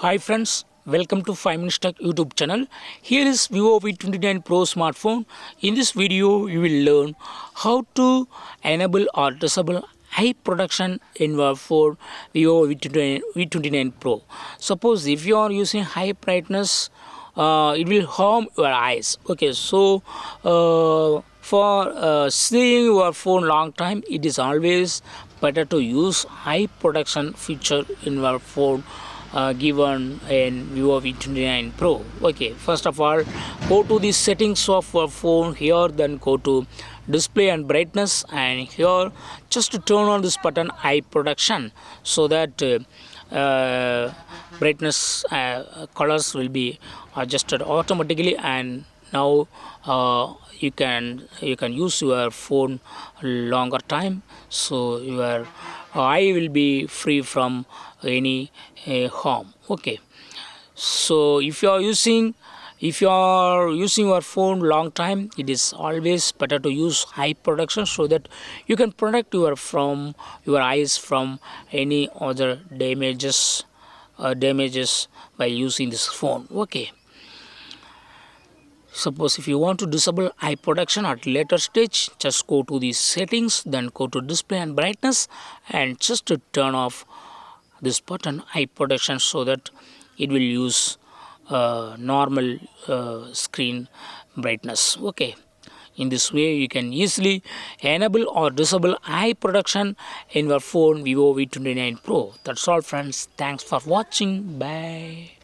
Hi friends, welcome to 5 Minutes Tech YouTube channel. Here is Vivo V29 Pro smartphone. In this video, you will learn how to enable or disable high production in your phone Vivo V29 Pro. Suppose if you are using high brightness, it will harm your eyes. Okay, so for seeing your phone long time, it is always better to use high production feature in your phone given in Vivo V29 Pro. Okay, first of all, go to the settings of your phone here, then go to display and brightness, and here just to turn on this button high production so that brightness colors will be adjusted automatically, and now you can use your phone longer time, so your eye will be free from any harm. Okay, so if you are using your phone long time, it is always better to use high production so that you can protect your eyes from any other damages by using this phone. Okay, suppose if you want to disable eye protection at later stage, just go to the settings, then go to display and brightness, and just to turn off this button eye protection so that it will use normal screen brightness. Okay, in this way you can easily enable or disable eye protection in your phone Vivo V29 Pro. That's all friends, thanks for watching, bye.